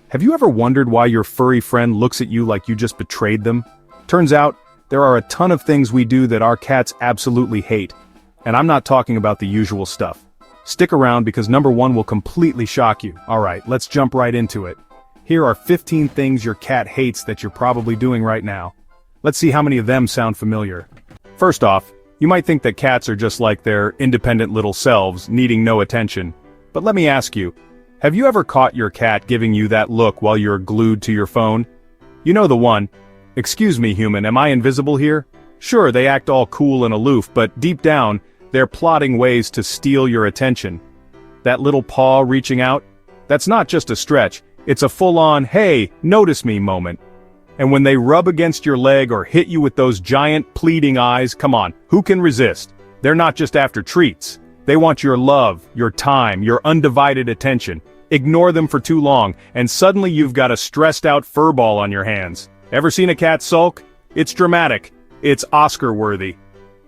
Have you ever wondered why your furry friend looks at you like you just betrayed them? Turns out, there are a ton of things we do that our cats absolutely hate. And I'm not talking about the usual stuff. Stick around because number 1 will completely shock you. Alright, let's jump right into it. Here are 15 things your cat hates that you're probably doing right now. Let's see how many of them sound familiar. First off, you might think that cats are just like their independent little selves, needing no attention. But let me ask you, have you ever caught your cat giving you that look while you're glued to your phone? You know the one. Excuse me, human, am I invisible here? Sure, they act all cool and aloof, but deep down, they're plotting ways to steal your attention. That little paw reaching out? That's not just a stretch, it's a full-on, hey, notice me moment. And when they rub against your leg or hit you with those giant, pleading eyes, come on, who can resist? They're not just after treats. They want your love, your time, your undivided attention. Ignore them for too long, and suddenly you've got a stressed-out furball on your hands. Ever seen a cat sulk? It's dramatic. It's Oscar-worthy.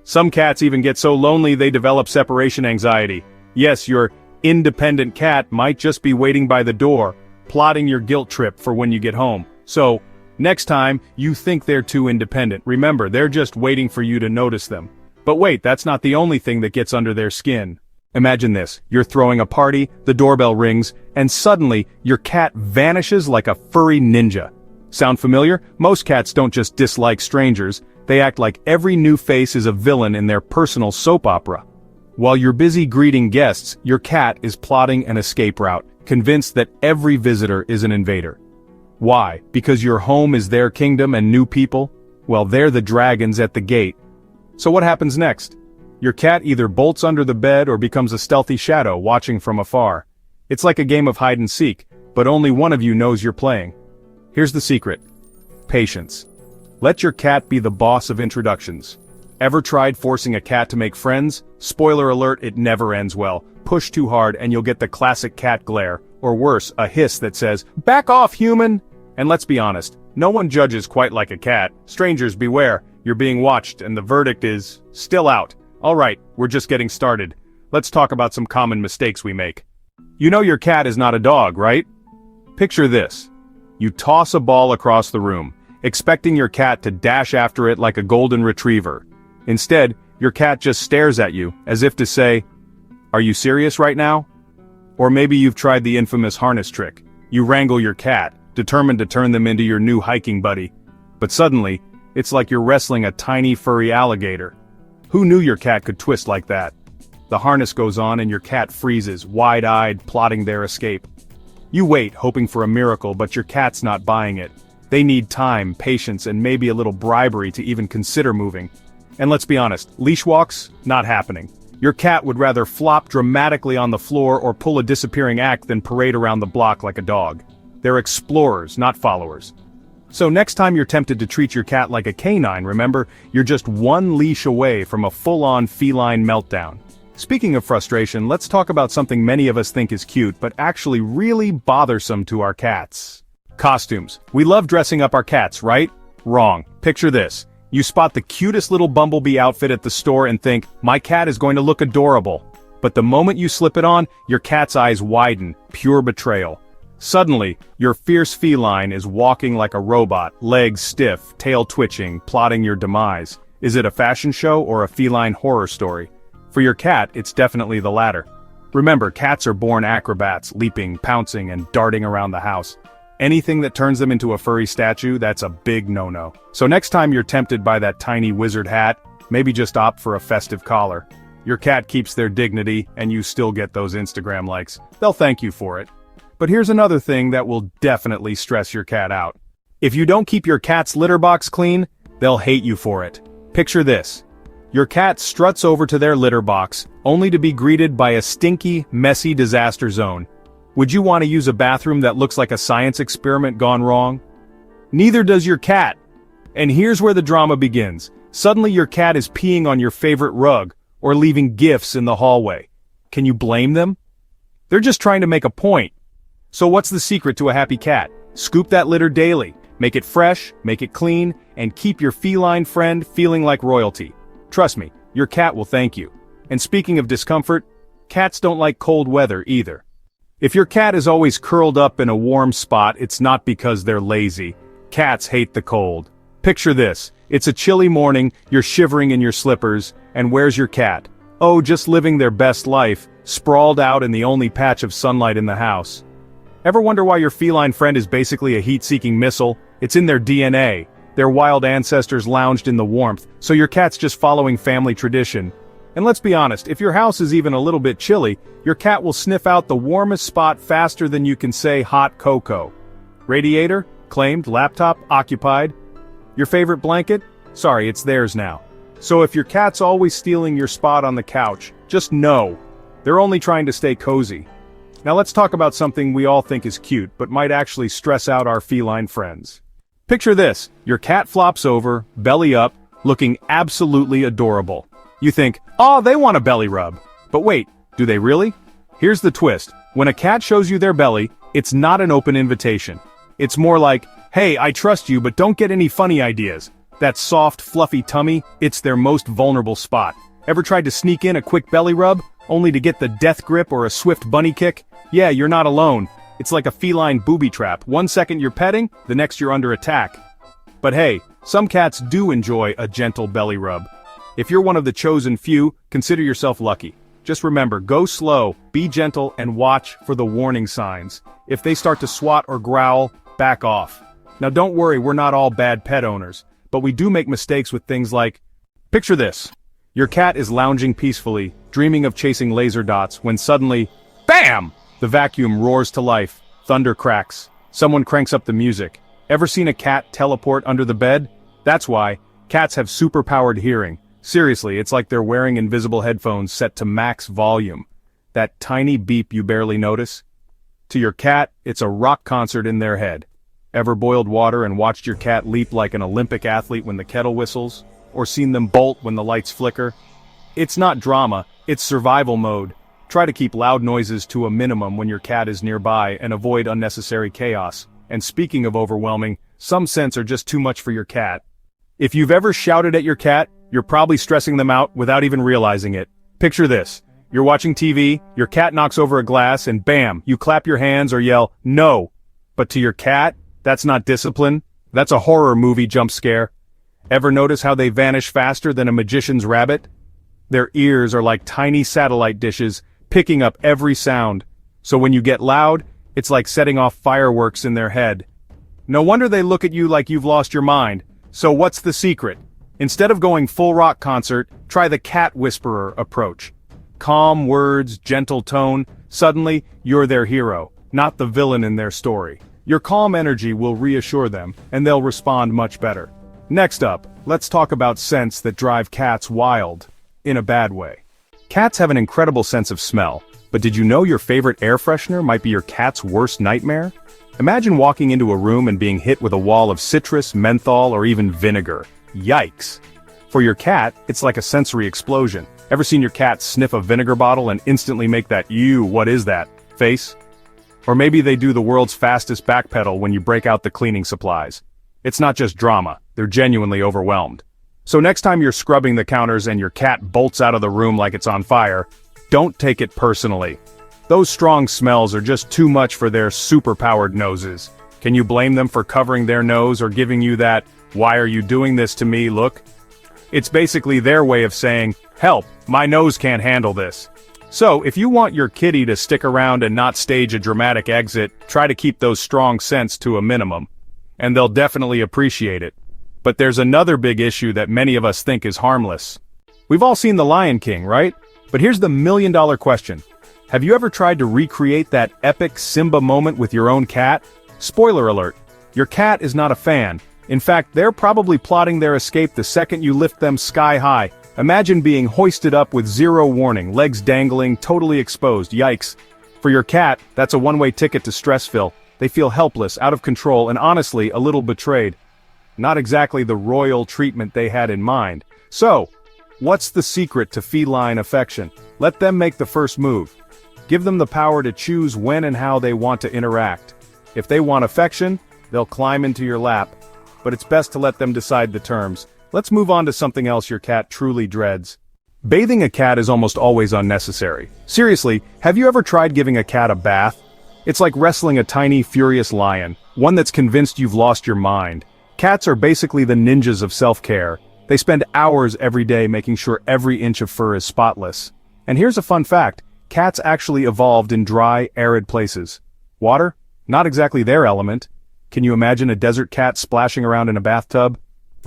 Some cats even get so lonely they develop separation anxiety. Yes, your independent cat might just be waiting by the door, plotting your guilt trip for when you get home. So, next time you think they're too independent, remember, they're just waiting for you to notice them. But wait, that's not the only thing that gets under their skin. Imagine this, you're throwing a party, the doorbell rings, and suddenly, your cat vanishes like a furry ninja. Sound familiar? Most cats don't just dislike strangers, they act like every new face is a villain in their personal soap opera. While you're busy greeting guests, your cat is plotting an escape route, convinced that every visitor is an invader. Why? Because your home is their kingdom and new people? Well, they're the dragons at the gate. So what happens next? Your cat either bolts under the bed or becomes a stealthy shadow watching from afar. It's like a game of hide and seek, but only one of you knows you're playing. Here's the secret. Patience. Let your cat be the boss of introductions. Ever tried forcing a cat to make friends? Spoiler alert, it never ends well. Push too hard and you'll get the classic cat glare, or worse, a hiss that says, "Back off, human!" And let's be honest, no one judges quite like a cat. Strangers beware. You're being watched, and the verdict is still out. Alright, we're just getting started. Let's talk about some common mistakes we make. You know your cat is not a dog, right? Picture this. You toss a ball across the room, expecting your cat to dash after it like a golden retriever. Instead, your cat just stares at you, as if to say, "Are you serious right now?" Or maybe you've tried the infamous harness trick. You wrangle your cat, determined to turn them into your new hiking buddy. But suddenly, it's like you're wrestling a tiny furry alligator. Who knew your cat could twist like that? The harness goes on and your cat freezes, wide-eyed, plotting their escape. You wait, hoping for a miracle, but your cat's not buying it. They need time, patience, and maybe a little bribery to even consider moving. And let's be honest, leash walks? Not happening. Your cat would rather flop dramatically on the floor or pull a disappearing act than parade around the block like a dog. They're explorers, not followers. So next time you're tempted to treat your cat like a canine, remember, you're just one leash away from a full-on feline meltdown. Speaking of frustration, let's talk about something many of us think is cute, but actually really bothersome to our cats. Costumes. We love dressing up our cats, right? Wrong. Picture this. You spot the cutest little bumblebee outfit at the store and think, my cat is going to look adorable. But the moment you slip it on, your cat's eyes widen, pure betrayal. Suddenly, your fierce feline is walking like a robot, legs stiff, tail twitching, plotting your demise. Is it a fashion show or a feline horror story? For your cat, it's definitely the latter. Remember, cats are born acrobats, leaping, pouncing, and darting around the house. Anything that turns them into a furry statue, that's a big no-no. So next time you're tempted by that tiny wizard hat, maybe just opt for a festive collar. Your cat keeps their dignity, and you still get those Instagram likes. They'll thank you for it. But here's another thing that will definitely stress your cat out. If you don't keep your cat's litter box clean, they'll hate you for it. Picture this. Your cat struts over to their litter box, only to be greeted by a stinky, messy disaster zone. Would you want to use a bathroom that looks like a science experiment gone wrong? Neither does your cat. And here's where the drama begins. Suddenly your cat is peeing on your favorite rug, or leaving gifts in the hallway. Can you blame them? They're just trying to make a point. So what's the secret to a happy cat? Scoop that litter daily, make it fresh, make it clean, and keep your feline friend feeling like royalty. Trust me, your cat will thank you. And speaking of discomfort, cats don't like cold weather either. If your cat is always curled up in a warm spot, it's not because they're lazy. Cats hate the cold. Picture this. It's a chilly morning, you're shivering in your slippers, and where's your cat? Oh, just living their best life, sprawled out in the only patch of sunlight in the house. Ever wonder why your feline friend is basically a heat-seeking missile? It's in their DNA. Their wild ancestors lounged in the warmth, so your cat's just following family tradition. And let's be honest, if your house is even a little bit chilly, your cat will sniff out the warmest spot faster than you can say hot cocoa. Radiator? Claimed. Laptop? Occupied. Your favorite blanket? Sorry, it's theirs now. So if your cat's always stealing your spot on the couch, just know, they're only trying to stay cozy. Now let's talk about something we all think is cute, but might actually stress out our feline friends. Picture this, your cat flops over, belly up, looking absolutely adorable. You think, oh, they want a belly rub. But wait, do they really? Here's the twist. When a cat shows you their belly, it's not an open invitation. It's more like, hey, I trust you, but don't get any funny ideas. That soft, fluffy tummy, it's their most vulnerable spot. Ever tried to sneak in a quick belly rub, only to get the death grip or a swift bunny kick? Yeah, you're not alone. It's like a feline booby trap. 1 second you're petting, the next you're under attack. But hey, some cats do enjoy a gentle belly rub. If you're one of the chosen few, consider yourself lucky. Just remember, go slow, be gentle, and watch for the warning signs. If they start to swat or growl, back off. Now don't worry, we're not all bad pet owners, but we do make mistakes with things like, picture this. Your cat is lounging peacefully, dreaming of chasing laser dots, when suddenly, BAM! The vacuum roars to life, thunder cracks, someone cranks up the music. Ever seen a cat teleport under the bed? That's why, cats have super-powered hearing. Seriously, it's like they're wearing invisible headphones set to max volume. That tiny beep you barely notice? To your cat, it's a rock concert in their head. Ever boiled water and watched your cat leap like an Olympic athlete when the kettle whistles? Or seen them bolt when the lights flicker? It's not drama, it's survival mode. Try to keep loud noises to a minimum when your cat is nearby and avoid unnecessary chaos. And speaking of overwhelming, some scents are just too much for your cat. If you've ever shouted at your cat, you're probably stressing them out without even realizing it. Picture this. You're watching TV, your cat knocks over a glass, and bam, you clap your hands or yell, no. But to your cat, that's not discipline. That's a horror movie jump scare. Ever notice how they vanish faster than a magician's rabbit? Their ears are like tiny satellite dishes, picking up every sound. So when you get loud, it's like setting off fireworks in their head. No wonder they look at you like you've lost your mind. So what's the secret? Instead of going full rock concert, try the cat whisperer approach. Calm words, gentle tone, suddenly you're their hero, not the villain in their story. Your calm energy will reassure them, and they'll respond much better. Next up, let's talk about scents that drive cats wild, in a bad way. Cats have an incredible sense of smell, but did you know your favorite air freshener might be your cat's worst nightmare? Imagine walking into a room and being hit with a wall of citrus, menthol, or even vinegar. Yikes! For your cat, it's like a sensory explosion. Ever seen your cat sniff a vinegar bottle and instantly make that "ew, what is that" face? Or maybe they do the world's fastest backpedal when you break out the cleaning supplies. It's not just drama, they're genuinely overwhelmed. So next time you're scrubbing the counters and your cat bolts out of the room like it's on fire, don't take it personally. Those strong smells are just too much for their super-powered noses. Can you blame them for covering their nose or giving you that, "why are you doing this to me" look? It's basically their way of saying, help, my nose can't handle this. So, if you want your kitty to stick around and not stage a dramatic exit, try to keep those strong scents to a minimum. And they'll definitely appreciate it. But there's another big issue that many of us think is harmless. We've all seen The Lion King, right? But here's the million-dollar question. Have you ever tried to recreate that epic Simba moment with your own cat? Spoiler alert, your cat is not a fan. In fact, they're probably plotting their escape the second you lift them sky high. Imagine being hoisted up with zero warning, legs dangling, totally exposed. Yikes. For your cat, that's a one-way ticket to Stressville. They feel helpless, out of control, and honestly, a little betrayed. Not exactly the royal treatment they had in mind. So, what's the secret to feline affection? Let them make the first move. Give them the power to choose when and how they want to interact. If they want affection, they'll climb into your lap. But it's best to let them decide the terms. Let's move on to something else your cat truly dreads. Bathing a cat is almost always unnecessary. Seriously, have you ever tried giving a cat a bath? It's like wrestling a tiny, furious lion, one that's convinced you've lost your mind. Cats are basically the ninjas of self-care. They spend hours every day making sure every inch of fur is spotless. And here's a fun fact, cats actually evolved in dry, arid places. Water? Not exactly their element. Can you imagine a desert cat splashing around in a bathtub?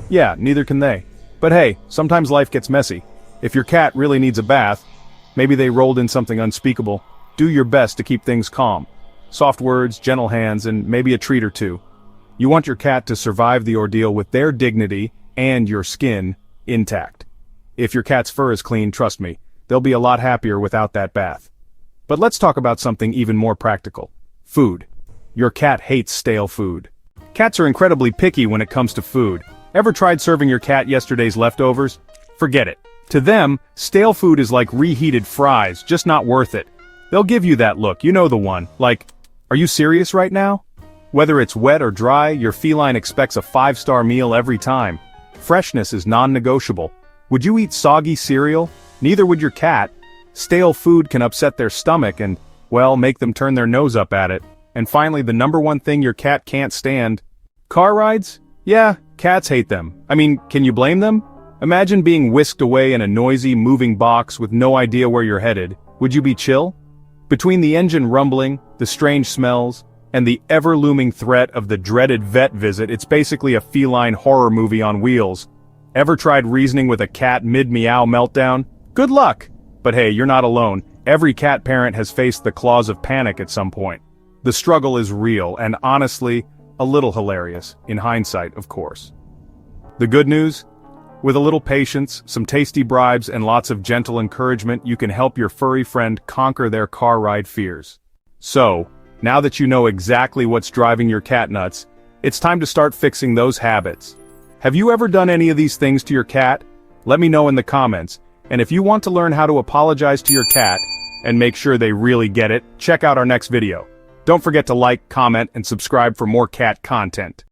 Yeah, neither can they. But hey, sometimes life gets messy. If your cat really needs a bath, maybe they rolled in something unspeakable, do your best to keep things calm. Soft words, gentle hands, and maybe a treat or two. You want your cat to survive the ordeal with their dignity and your skin intact. If your cat's fur is clean, trust me, they'll be a lot happier without that bath. But let's talk about something even more practical. Food. Your cat hates stale food. Cats are incredibly picky when it comes to food. Ever tried serving your cat yesterday's leftovers? Forget it. To them, stale food is like reheated fries, just not worth it. They'll give you that look, you know the one, like, are you serious right now? Whether it's wet or dry, your feline expects a 5-star meal every time. Freshness is non-negotiable. Would you eat soggy cereal? Neither would your cat. Stale food can upset their stomach and, well, make them turn their nose up at it. And finally, the number one thing your cat can't stand. Car rides? Yeah, cats hate them. I mean, can you blame them? Imagine being whisked away in a noisy, moving box with no idea where you're headed. Would you be chill? Between the engine rumbling, the strange smells, and the ever-looming threat of the dreaded vet visit, it's basically a feline horror movie on wheels. Ever tried reasoning with a cat mid-meow meltdown? Good luck! But hey, you're not alone. Every cat parent has faced the claws of panic at some point. The struggle is real, and honestly, a little hilarious, in hindsight, of course. The good news? With a little patience, some tasty bribes, and lots of gentle encouragement, you can help your furry friend conquer their car ride fears. So, now that you know exactly what's driving your cat nuts, it's time to start fixing those habits. Have you ever done any of these things to your cat? Let me know in the comments, and if you want to learn how to apologize to your cat, and make sure they really get it, check out our next video. Don't forget to like, comment, and subscribe for more cat content.